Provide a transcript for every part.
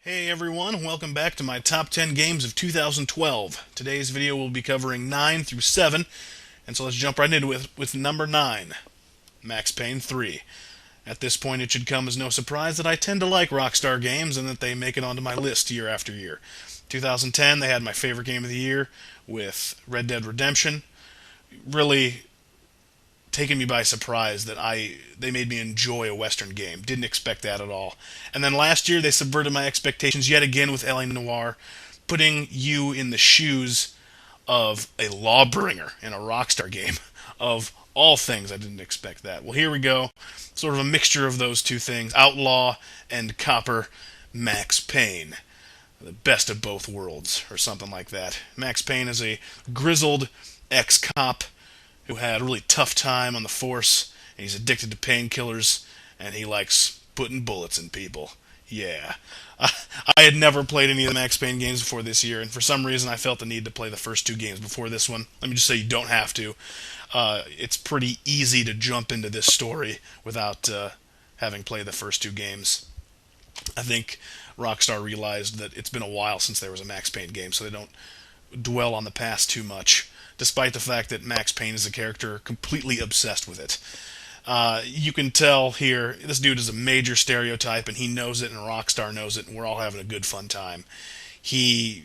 Hey everyone, welcome back to my top 10 games of 2012. Today's video will be covering 9 through 7, and so let's jump right into it with number 9, Max Payne 3. At this point, it should come as no surprise that I tend to like Rockstar games and that they make it onto my list year after year. 2010, they had my favorite game of the year with Red Dead Redemption. Really taken me by surprise that they made me enjoy a Western game. Didn't expect that at all. And then last year they subverted my expectations yet again with LA Noire, putting you in the shoes of a lawbringer in a Rockstar game. Of all things, I didn't expect that. Well, here we go. Sort of a mixture of those two things: Outlaw and Copper. Max Payne, the best of both worlds, or something like that. Max Payne is a grizzled ex-cop who had a really tough time on the force, and he's addicted to painkillers, and he likes putting bullets in people. Yeah. I had never played any of the Max Payne games before this year, and for some reason I felt the need to play the first two games before this one. Let me just say you don't have to. It's pretty easy to jump into this story without having played the first two games. I think Rockstar realized that it's been a while since there was a Max Payne game, so they don't dwell on the past too much, despite the fact that Max Payne is a character completely obsessed with it. You can tell here, this dude is a major stereotype, and he knows it, and Rockstar knows it, and we're all having a good fun time. He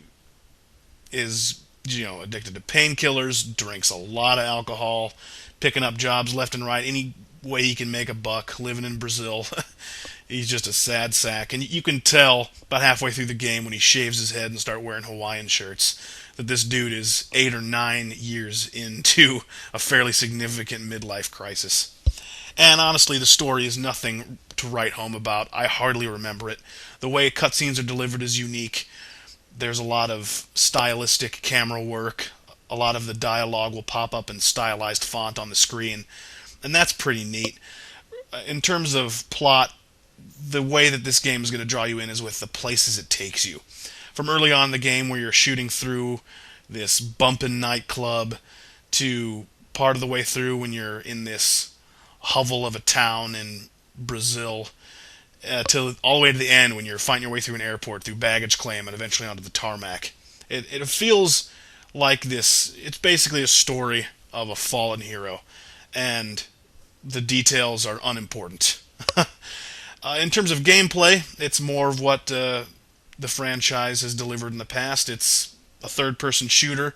is, addicted to painkillers, drinks a lot of alcohol, picking up jobs left and right, any way he can make a buck, living in Brazil. He's just a sad sack, and you can tell about halfway through the game when he shaves his head and start wearing Hawaiian shirts that this dude is 8 or 9 years into a fairly significant midlife crisis. And honestly, the story is nothing to write home about. I hardly remember it. The way cutscenes are delivered is unique. There's a lot of stylistic camera work. A lot of the dialogue will pop up in stylized font on the screen, and that's pretty neat. In terms of plot, the way that this game is going to draw you in is with the places it takes you. From early on in the game where you're shooting through this bumpin' nightclub to part of the way through when you're in this hovel of a town in Brazil, till all the way to the end when you're fighting your way through an airport, through baggage claim, and eventually onto the tarmac. It feels like this. It's basically a story of a fallen hero, and the details are unimportant. In terms of gameplay, it's more of what the franchise has delivered in the past. It's a third-person shooter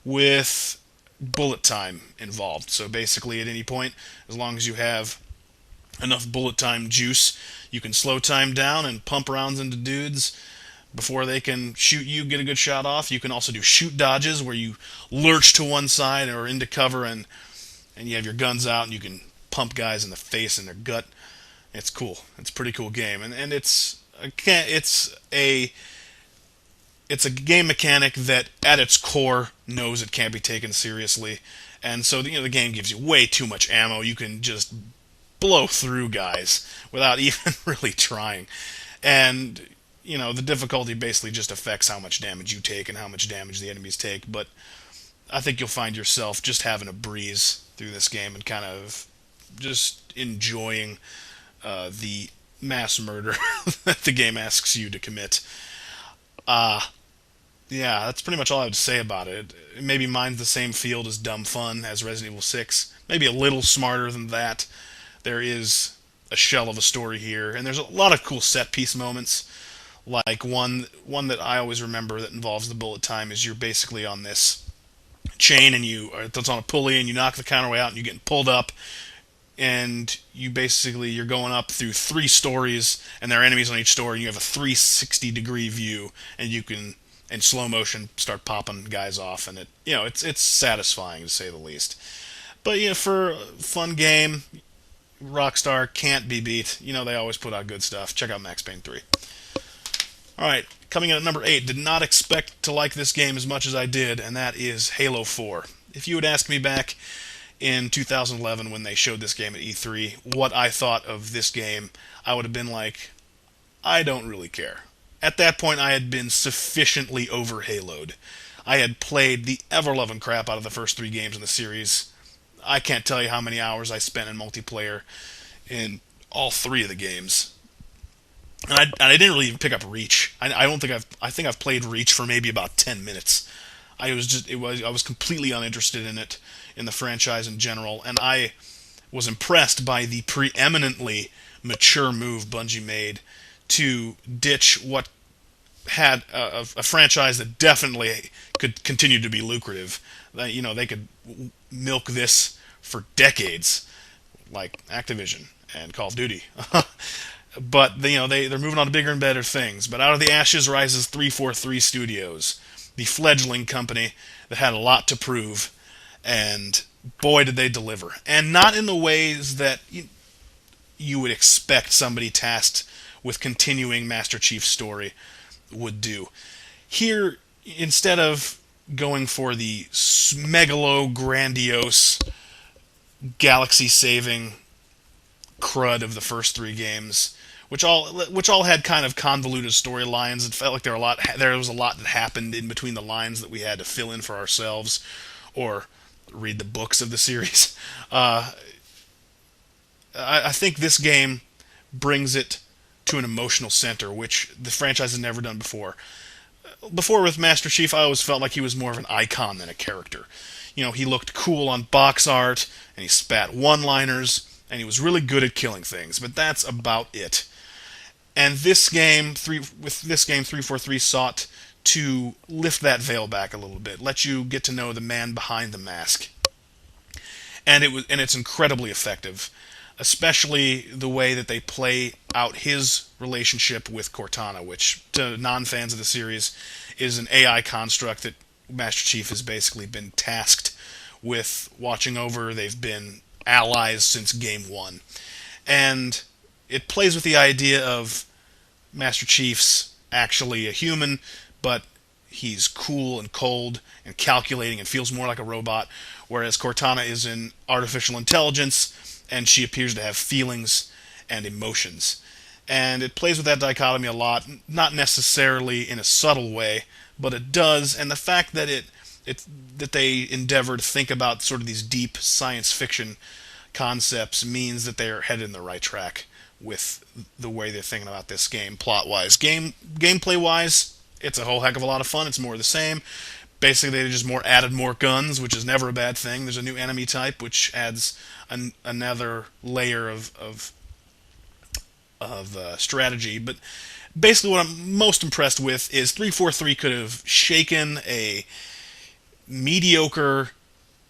with bullet time involved. So basically, at any point, as long as you have enough bullet time juice, you can slow time down and pump rounds into dudes before they can shoot you, get a good shot off. You can also do shoot dodges where you lurch to one side or into cover, and you have your guns out and you can pump guys in the face and their gut. It's cool. It's a pretty cool game, and it's a game mechanic that at its core knows it can't be taken seriously, and so the game gives you way too much ammo. You can just blow through guys without even really trying, and the difficulty basically just affects how much damage you take and how much damage the enemies take. But I think you'll find yourself just having a breeze through this game and kind of just enjoying the mass murder that the game asks you to commit. Yeah, that's pretty much all I would say about it. Maybe mine's the same field as dumb fun as Resident Evil 6. Maybe a little smarter than that. There is a shell of a story here, and there's a lot of cool set piece moments. Like one that I always remember that involves the bullet time is you're basically on this chain and it's on a pulley, and you knock the counterweight out and you're getting pulled up, and you're going up through 3 stories, and there are enemies on each story, and you have a 360-degree view, and you can, in slow motion, start popping guys off, and it's satisfying to say the least. But for a fun game, Rockstar can't be beat. They always put out good stuff. Check out Max Payne 3. Alright, coming in at number 8, did not expect to like this game as much as I did, and that is Halo 4. If you had asked me back in 2011 when they showed this game at E3 what I thought of this game, I would have been like, I don't really care. At that point, I had been sufficiently over-Haloed. I had played the ever-loving crap out of the first 3 games in the series. I can't tell you how many hours I spent in multiplayer in all 3 of the games. And I didn't really even pick up Reach. I don't think I think I've played Reach for maybe about 10 minutes. I was completely uninterested in it, in the franchise in general, and I was impressed by the preeminently mature move Bungie made to ditch what had a franchise that definitely could continue to be lucrative. They could milk this for decades, like Activision and Call of Duty. But they're moving on to bigger and better things. But out of the ashes rises 343 Studios, the fledgling company that had a lot to prove, and boy did they deliver. And not in the ways that you would expect somebody tasked with continuing Master Chief's story would do. Here, instead of going for the megalo grandiose galaxy-saving crud of the first three games, which all had kind of convoluted storylines. It felt like there was a lot that happened in between the lines that we had to fill in for ourselves, or read the books of the series. I think this game brings it to an emotional center, which the franchise has never done before. Before, with Master Chief, I always felt like he was more of an icon than a character. He looked cool on box art, and he spat one-liners, and he was really good at killing things, but that's about it. And this game, 343 sought to lift that veil back a little bit, let you get to know the man behind the mask. And it's incredibly effective, especially the way that they play out his relationship with Cortana, which to non-fans of the series is an AI construct that Master Chief has basically been tasked with watching over. They've been allies since game one. And it plays with the idea of Master Chief's actually a human, but he's cool and cold and calculating and feels more like a robot, whereas Cortana is an artificial intelligence, and she appears to have feelings and emotions. And it plays with that dichotomy a lot, not necessarily in a subtle way, but it does, and the fact that that they endeavor to think about sort of these deep science fiction concepts means that they're headed in the right track with the way they're thinking about this game, plot-wise. Gameplay-wise, it's a whole heck of a lot of fun. It's more of the same. Basically, they just added more guns, which is never a bad thing. There's a new enemy type, which adds another layer of strategy. But basically, what I'm most impressed with is 343 could have shaken a mediocre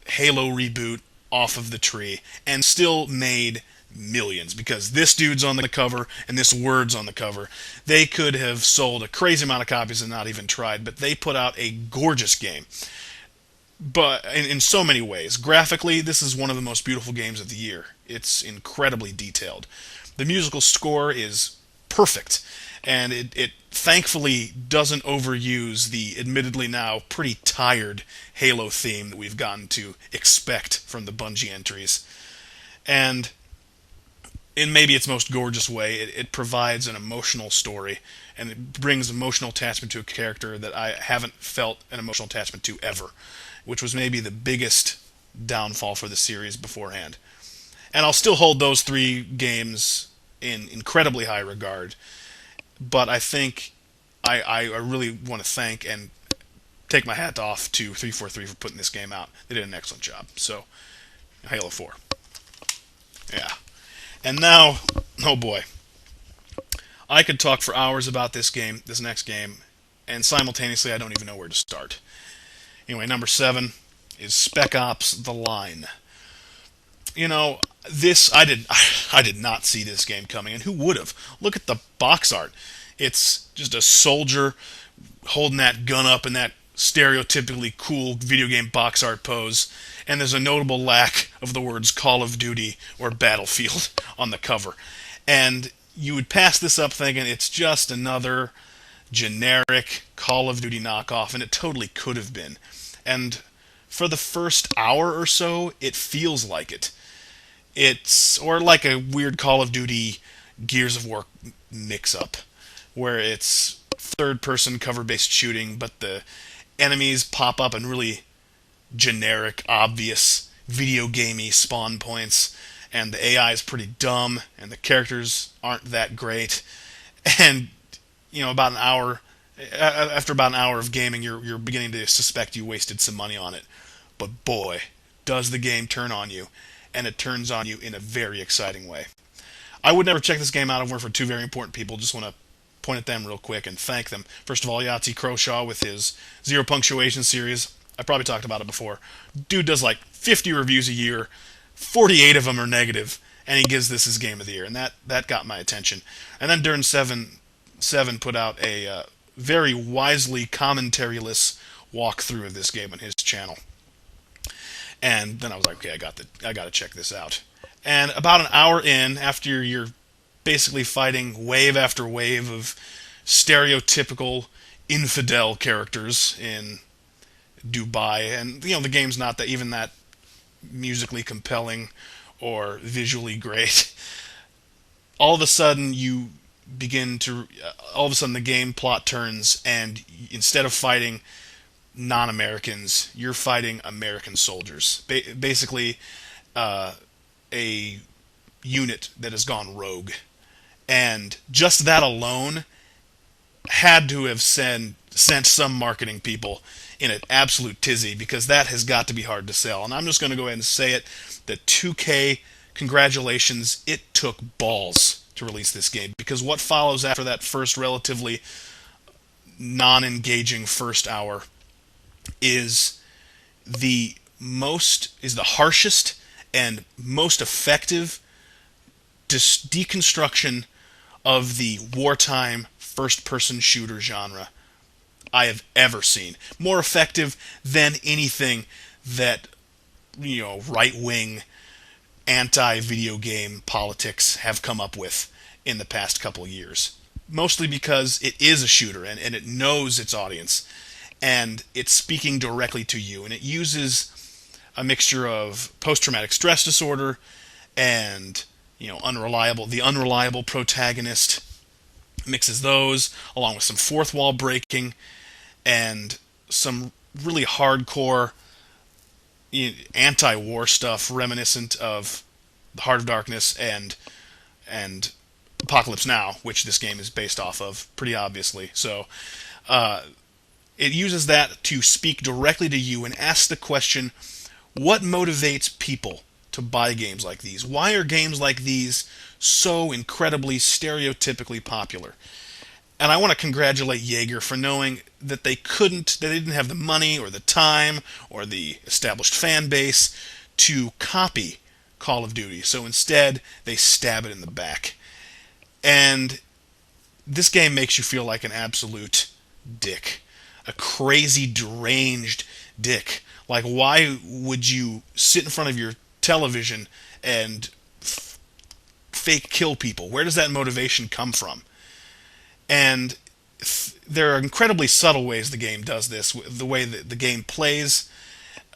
Halo reboot off of the tree and still made millions, because this dude's on the cover and this word's on the cover. They could have sold a crazy amount of copies and not even tried, but they put out a gorgeous game. But in so many ways, graphically, this is one of the most beautiful games of the year. It's incredibly detailed. The musical score is perfect, and it thankfully doesn't overuse the admittedly now pretty tired Halo theme that we've gotten to expect from the Bungie entries. And in maybe its most gorgeous way, it provides an emotional story, and it brings emotional attachment to a character that I haven't felt an emotional attachment to ever, which was maybe the biggest downfall for the series beforehand. And I'll still hold those three games in incredibly high regard, but I think I really want to thank and take my hat off to 343 for putting this game out. They did an excellent job. So, Halo 4. Yeah. And now, oh boy, I could talk for hours about this next game, and simultaneously I don't even know where to start. Anyway, number 7 is Spec Ops The Line. I did not see this game coming, and who would have? Look at the box art. It's just a soldier holding that gun up in that stereotypically cool video game box art pose, and there's a notable lack of the words Call of Duty or Battlefield on the cover. And you would pass this up thinking it's just another generic Call of Duty knockoff, and it totally could have been. And for the first hour or so, it feels like it. Or like a weird Call of Duty Gears of War mix-up, where it's third-person cover-based shooting, but the enemies pop up in really generic, obvious, video gamey spawn points, and the AI is pretty dumb, and the characters aren't that great, And about an hour after about an hour of gaming, you're beginning to suspect you wasted some money on it. But boy, does the game turn on you, and it turns on you in a very exciting way. I would never check this game out if it weren't for two very important people. Just want to point at them real quick and thank them. First of all, Yahtzee Croshaw with his Zero Punctuation series. I probably talked about it before. Dude does like 50 reviews a year. 48 of them are negative, and he gives this his game of the year, and that got my attention. And then Durden 7 put out a very wisely commentary-less walkthrough of this game on his channel. And then I was like, okay, I got to check this out. And about an hour in, after you're basically fighting wave after wave of stereotypical infidel characters in Dubai, and the game's not that musically compelling or visually great. All of a sudden all of a sudden the game plot turns, and instead of fighting non-Americans, you're fighting American soldiers. Basically, a unit that has gone rogue. And just that alone had to have sent some marketing people in an absolute tizzy, because that has got to be hard to sell. And I'm just going to go ahead and say it, that 2K, congratulations, it took balls to release this game, because what follows after that first relatively non-engaging first hour is the harshest and most effective deconstruction of the wartime first-person shooter genre I have ever seen. More effective than anything that right-wing anti-video game politics have come up with in the past couple of years. Mostly because it is a shooter, and it knows its audience, and it's speaking directly to you, and it uses a mixture of post-traumatic stress disorder and the unreliable protagonist, mixes those along with some fourth wall breaking and some really hardcore anti-war stuff reminiscent of the Heart of Darkness and Apocalypse Now, which this game is based off of, pretty obviously. So it uses that to speak directly to you and ask the question, what motivates people to buy games like these? Why are games like these so incredibly stereotypically popular? And I want to congratulate Jaeger for knowing that they didn't have the money or the time or the established fan base to copy Call of Duty. So instead, they stab it in the back. And this game makes you feel like an absolute dick. A crazy, deranged dick. Like, why would you sit in front of your television and fake kill people? Where does that motivation come from? And there are incredibly subtle ways the game does this. The way that the game plays,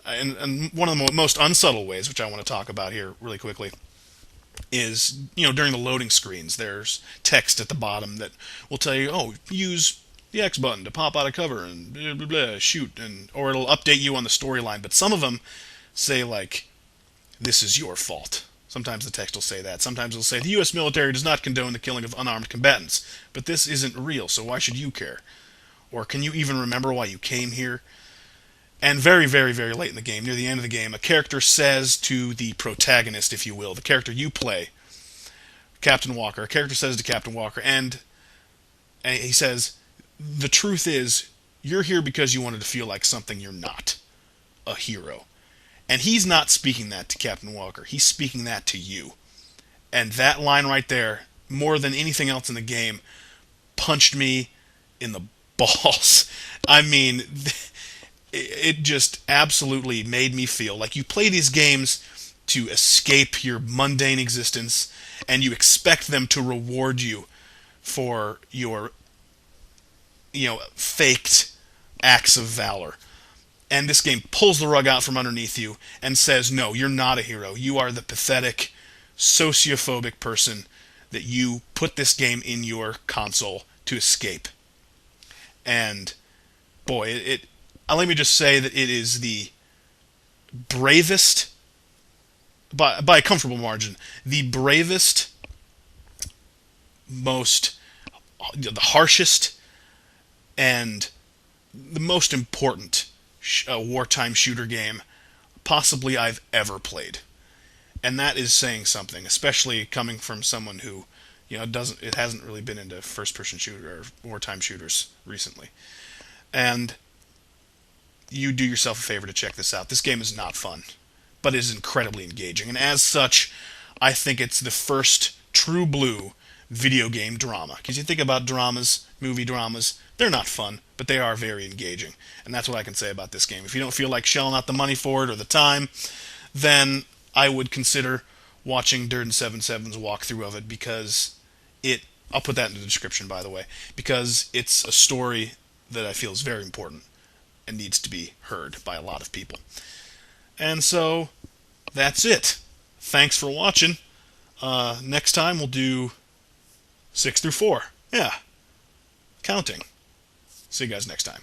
and one of the most unsubtle ways, which I want to talk about here really quickly, is during the loading screens, there's text at the bottom that will tell you, oh, use the X button to pop out of cover and blah, blah, blah, shoot, or it'll update you on the storyline. But some of them say, like, this is your fault. Sometimes the text will say that. Sometimes it'll say, the U.S. military does not condone the killing of unarmed combatants, but this isn't real, so why should you care? Or can you even remember why you came here? And very, very, very late in the game, near the end of the game, a character says to the protagonist, if you will, the character you play, Captain Walker, a character says to Captain Walker, and he says, the truth is, you're here because you wanted to feel like something you're not, a hero. And he's not speaking that to Captain Walker. He's speaking that to you. And that line right there, more than anything else in the game, punched me in the balls. I mean, it just absolutely made me feel like you play these games to escape your mundane existence, and you expect them to reward you for your faked acts of valor. And this game pulls the rug out from underneath you and says, no, you're not a hero. You are the pathetic, sociophobic person that you put this game in your console to escape. And, boy, let me just say that it is the bravest, by a comfortable margin, the bravest, most the harshest and the most important wartime shooter game possibly I've ever played. And that is saying something, especially coming from someone who, it hasn't really been into first-person shooter or wartime shooters recently. And you do yourself a favor to check this out. This game is not fun, but is incredibly engaging. And as such, I think it's the first true blue video game drama. Because you think about dramas, movie dramas, they're not fun, but they are very engaging. And that's what I can say about this game. If you don't feel like shelling out the money for it or the time, then I would consider watching Durden 77's walkthrough of it, because I'll put that in the description, by the way, because it's a story that I feel is very important and needs to be heard by a lot of people. And so, that's it. Thanks for watching. Next time we'll do 6 through 4. Yeah. Counting. See you guys next time.